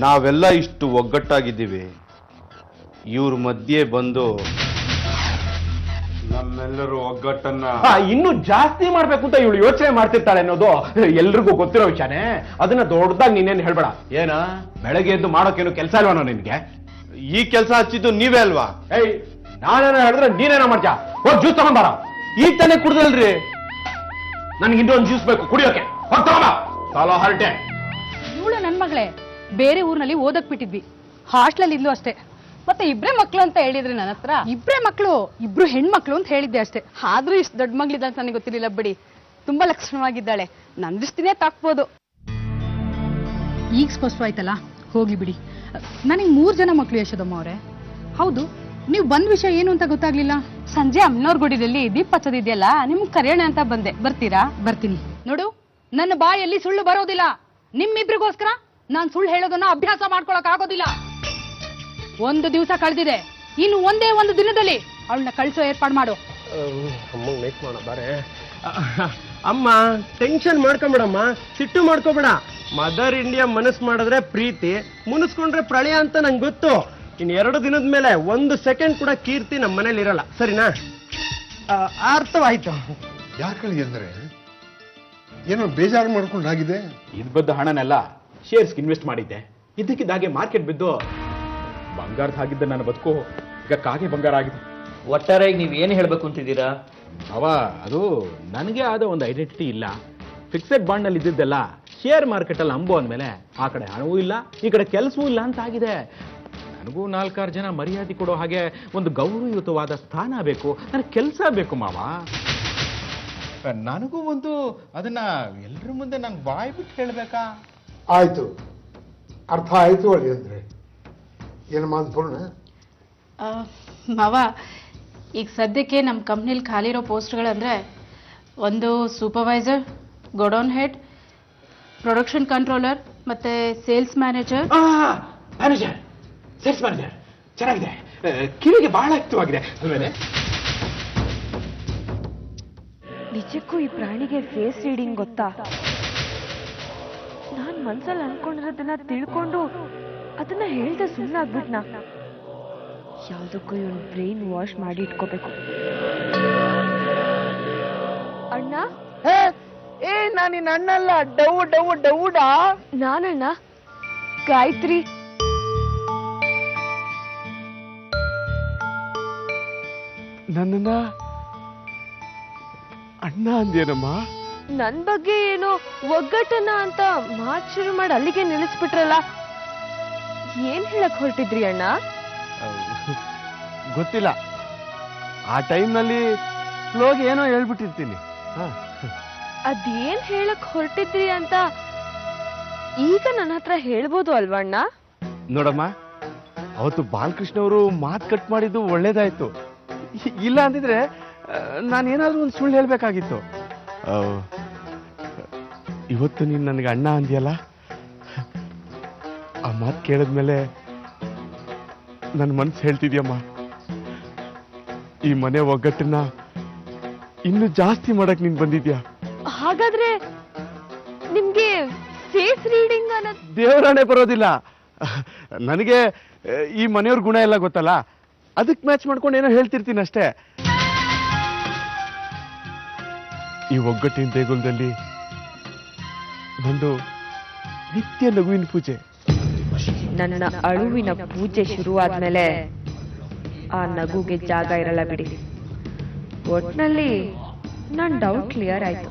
ನಾವೆಲ್ಲ ಇಷ್ಟು ಒಗ್ಗಟ್ಟಾಗಿದ್ದೀವಿ, ಇವ್ರ ಮಧ್ಯೆ ಬಂದು ನಮ್ಮೆಲ್ಲರೂ ಒಗ್ಗಟ್ಟನ್ನ ಇನ್ನೂ ಜಾಸ್ತಿ ಮಾಡ್ಬೇಕು ಅಂತ ಇವಳು ಯೋಚನೆ ಮಾಡ್ತಿರ್ತಾಳೆ ಅನ್ನೋದು ಎಲ್ರಿಗೂ ಗೊತ್ತಿರೋ ವಿಷಯನೇ. ಅದನ್ನ ದೊಡ್ಡದಾಗಿ ನೀನೇನು ಹೇಳ್ಬೇಡ. ಏನ ಬೆಳಗ್ಗೆ ಎದ್ದು ಮಾಡೋಕೇನು ಕೆಲಸ ಇಲ್ವನೋ ನಿನ್ಗೆ? ಈ ಕೆಲಸ ಹಚ್ಚಿದ್ದು ನೀವೇ ಅಲ್ವಾ? ಏಯ್, ನಾನೇನೋ ಹೇಳಿದ್ರೆ ನೀನೇನೋ ಮಾಡ್ತೀಯ? ಹೋಗಿ ಜ್ಯೂಸ್ ತಗೊಂಬಾರ. ಈಗ ತಾನೇ ಕುಡ್ದಲ್ರಿ, ನನ್ಗೆ ಇನ್ನೊಂದು ಜ್ಯೂಸ್ ಬೇಕು ಕುಡಿಯೋಕೆ. ಸಾಲೋ ಹರಟೆ. ಇವಳು ನನ್ ಮಗಳೇ, ಬೇರೆ ಊರ್ನಲ್ಲಿ ಓದಕ್ ಬಿಟ್ಟಿದ್ವಿ, ಹಾಸ್ಟೆಲ್ ಇದ್ಲು ಅಷ್ಟೇ. ಮತ್ತೆ ಇಬ್ರೇ ಮಕ್ಳು ಅಂತ ಹೇಳಿದ್ರಿ ನನ್ನ ಹತ್ರ. ಇಬ್ರೇ ಮಕ್ಳು, ಇಬ್ರು ಹೆಣ್ಮಕ್ಳು ಅಂತ ಹೇಳಿದ್ದೆ ಅಷ್ಟೇ. ಆದ್ರೂ ಇಷ್ಟು ದೊಡ್ಡ ಮಗಳಿದ್ದ ನನಗೆ ಗೊತ್ತಿರಲಿಲ್ಲ ಬಿಡಿ. ತುಂಬಾ ಲಕ್ಷಣವಾಗಿದ್ದಾಳೆ, ನನ್ ದೃಷ್ಟಿನೇ ತಾಕ್ಬೋದು. ಈಗ ಸ್ಪಷ್ಟವಾಯ್ತಲ್ಲ, ಹೋಗ್ಲಿ ಬಿಡಿ. ನನಗೆ 3 ಜನ ಮಕ್ಳು ಯಶೋದಮ್ಮ ಅವರೇ. ಹೌದು, ನೀವು ಬಂದ ವಿಷಯ ಏನು ಅಂತ ಗೊತ್ತಾಗ್ಲಿಲ್ಲ. ಸಂಜೆ ಅಮ್ಮನವ್ರ ಗುಡಿಯಲ್ಲಿ ದೀಪ ಹಚ್ಚೋದಿದೆಯಲ್ಲ, ನಿಮ್ಗೆ ಕರೆಯೋಣ ಅಂತ ಬಂದೆ. ಬರ್ತೀರಾ? ಬರ್ತೀನಿ. ನೋಡು, ನನ್ನ ಬಾಯಲ್ಲಿ ಸುಳ್ಳು ಬರೋದಿಲ್ಲ. ನಿಮ್ಮಿಬ್ರಿಗೋಸ್ಕರ ನಾನ್ ಸುಳ್ಳು ಹೇಳೋದನ್ನ ಅಭ್ಯಾಸ ಮಾಡ್ಕೊಳಕ್ ಆಗೋದಿಲ್ಲ. 1 ದಿವಸ ಕಳೆದಿದೆ, ಇನ್ನು ಒಂದೇ 1 ದಿನದಲ್ಲಿ ಅವಳನ್ನ ಕಳಿಸೋ ಏರ್ಪಾಡು ಮಾಡು. ಅಮ್ಮ, ಟೆನ್ಷನ್ ಮಾಡ್ಕೊಂಬೇಡಮ್ಮ, ಸಿಟ್ಟು ಮಾಡ್ಕೋಬೇಡ. ಮದರ್ ಇಂಡಿಯಾ ಮನಸ್ಸು ಮಾಡಿದ್ರೆ ಪ್ರೀತಿ, ಮುನಿಸ್ಕೊಂಡ್ರೆ ಪ್ರಳಯ ಅಂತ ನಂಗೆ ಗೊತ್ತು. ಇನ್ನು 2 ದಿನದ ಮೇಲೆ 1 ಸೆಕೆಂಡ್ ಕೂಡ ಕೀರ್ತಿ ನಮ್ಮ ಮನೇಲಿ ಇರಲ್ಲ, ಸರಿನಾ? ಅರ್ಥವಾಯ್ತು. ಯಾಕಳಿ ಅಂದ್ರೆ ಏನೋ ಬೇಜಾರು ಮಾಡ್ಕೊಂಡಾಗಿದೆ. ಇದು ಬದ್ದ ಹಣನೆಲ್ಲ ಶೇರ್ಸ್ ಇನ್ವೆಸ್ಟ್ ಮಾಡಿದ್ದೆ. ಇದಕ್ಕಿದ್ದಾಗೆ ಮಾರ್ಕೆಟ್ ಬಿದ್ದು ಬಂಗಾರದ ಹಾಗಿದ್ದ ನನ್ನ ಬದುಕು ಈಗ ಕಾಗೆ ಬಂಗಾರ ಆಗಿದೆ. ಒಟ್ಟಾರೆಯಾಗಿ ನೀವು ಏನು ಹೇಳ್ಬೇಕು ಅಂತಿದ್ದೀರಾ? ಅದು ನನಗೆ ಆದ ಒಂದು ಐಡೆಂಟಿಟಿ ಇಲ್ಲ. ಫಿಕ್ಸೆಡ್ ಬಾಂಡ್ ನಲ್ಲಿ ಇದ್ದಿದ್ದೆಲ್ಲ ಶೇರ್ ಮಾರ್ಕೆಟ್ ಅಲ್ಲಿ ಅಂಬೋ ಅಂದ್ಮೇಲೆ ಆ ಕಡೆ ಹಣವೂ ಇಲ್ಲ, ಈ ಕಡೆ ಕೆಲಸವೂ ಇಲ್ಲ ಅಂತ ಆಗಿದೆ. ನನಗೂ 4-6 ಜನ ಮರ್ಯಾದೆ ಕೊಡೋ ಹಾಗೆ ಒಂದು ಗೌರವಯುತವಾದ ಸ್ಥಾನ ಬೇಕು, ನನಗೆ ಕೆಲಸ ಬೇಕು ಮಾವ. ನನಗೂ ಒಂದು ಅದನ್ನ ಎಲ್ಲರ ಮುಂದೆ ನಂಗೆ ಬಾಯ್ ಬಿಟ್ಟು ಹೇಳ್ಬೇಕಾ? ಆಯ್ತು, ಅರ್ಥ ಆಯ್ತು ಅಳಿ ಅಂದ್ರೆ. ಏನಮ್ಮ ಅನ್ಪೂರ್ಣ? ಮಾವ, ಈಗ ಸದ್ಯಕ್ಕೆ ನಮ್ಮ ಕಂಪ್ನಿಲಿ ಖಾಲಿ ಇರೋ ಪೋಸ್ಟ್ಗಳಂದ್ರೆ ಒಂದು supervisor, godown head, production controller ಮತ್ತೆ sales manager. Manager, sales manager ಚೆನ್ನಾಗಿದೆ, ಕಿವಿಗೆ ಬಹಳ ಇಷ್ಟವಾಗಿದೆ. ನಿಜಕ್ಕೂ ಈ ಪ್ರಾಣಿಗೆ ಫೇಸ್ ರೀಡಿಂಗ್ ಗೊತ್ತಾ? ನಾನ್ ಮನ್ಸಲ್ಲಿ ಅನ್ಕೊಂಡಿರೋದನ್ನ ತಿಳ್ಕೊಂಡು ಅದನ್ನ ಹೇಳ್ದೆ ಸುಮ್ಮನಾಗ್ಬಿಟ್ನಾ? ಯಾವ್ದಕ್ಕೂ ಇವನ್ ಬ್ರೈನ್ ವಾಶ್ ಮಾಡಿ ಇಟ್ಕೋಬೇಕು. ಅಣ್ಣ, ನಾನು ನಿನ್ನ ಅಣ್ಣಲ್ಲ, ಡೌಡಾ. ನಾನಣ್ಣ, ಗಾಯತ್ರಿ. ನನ್ನನ್ನ ಅಣ್ಣ ಅಂದೇನಮ್ಮ? ನನ್ ಬಗ್ಗೆ ಏನೋ ಒಗ್ಗಟ್ಟನ ಅಂತ ಮಾತು ಶುರು ಮಾಡಿ ಅಲ್ಲಿಗೆ ನಿಲ್ಲಿಸ್ಬಿಟ್ರಲ್ಲ, ಏನ್ ಹೇಳಕ್ ಹೊರಟಿದ್ರಿ ಅಣ್ಣ? ಗೊತ್ತಿಲ್ಲ, ಆ ಟೈಮ್ನಲ್ಲಿ ಫ್ಲೋಗೆ ಏನೋ ಹೇಳ್ಬಿಟ್ಟಿರ್ತೀನಿ. ಅದೇನ್ ಹೇಳಕ್ ಹೊರಟಿದ್ರಿ ಅಂತ ಈಗ ನನ್ನ ಹತ್ರ ಹೇಳ್ಬೋದು ಅಲ್ವಣ್ಣ? ನೋಡಮ್ಮ, ಅವತ್ತು ಬಾಲಕೃಷ್ಣ ಅವರು ಮಾತು ಕಟ್ ಮಾಡಿದ್ದು ಒಳ್ಳೇದಾಯ್ತು. ಇಲ್ಲ ಅಂದಿದ್ರೆ ನಾನೇನಾದ್ರೂ ಒಂದು ಸುಳ್ಳು ಹೇಳ್ಬೇಕಾಗಿತ್ತು. ಇವತ್ತು ನೀನು ನನಗೆ ಅಣ್ಣ ಅಂದ್ಯಲ್ಲ, ಆ ಮಾತು ಕೇಳಿದ್ಮೇಲೆ ನನ್ನ ಮನಸ್ಸು ಹೇಳ್ತಿದ್ಯಮ್ಮ, ಈ ಮನೆ ಒಗ್ಗಟ್ಟನ್ನ ಇನ್ನು ಜಾಸ್ತಿ ಮಾಡಕ್ ನೀನ್ ಬಂದಿದ್ಯಾ. ಹಾಗಾದ್ರೆ ನಿಮ್ಗೆ ಫೇಸ್ ರೀಡಿಂಗ್ ಅನ್ನೋ ದೇವರಾಣೆ ಬರೋದಿಲ್ಲ. ನನಗೆ ಈ ಮನೆಯವ್ರ ಗುಣ ಎಲ್ಲ ಗೊತ್ತಲ್ಲ, ಅದಕ್ಕೆ ಮ್ಯಾಚ್ ಮಾಡ್ಕೊಂಡು ಏನೋ ಹೇಳ್ತಿರ್ತೀನಿ ಅಷ್ಟೇ. ಈ ಒಗ್ಗಟ್ಟಿನ ದೇಗುಲದಲ್ಲಿ ನಂದು ನಿತ್ಯ ನಗುವಿನ ಪೂಜೆ. ನನ್ನ ಅಳುವಿನ ಪೂಜೆ ಶುರುವಾದ್ಮೇಲೆ ಆ ನಗುಗೆ ಜಾಗ ಇರಲ್ಲ ಬಿಡಿ. ಒಟ್ನಲ್ಲಿ ನನ್ನ ಡೌಟ್ ಕ್ಲಿಯರ್ ಆಯ್ತು.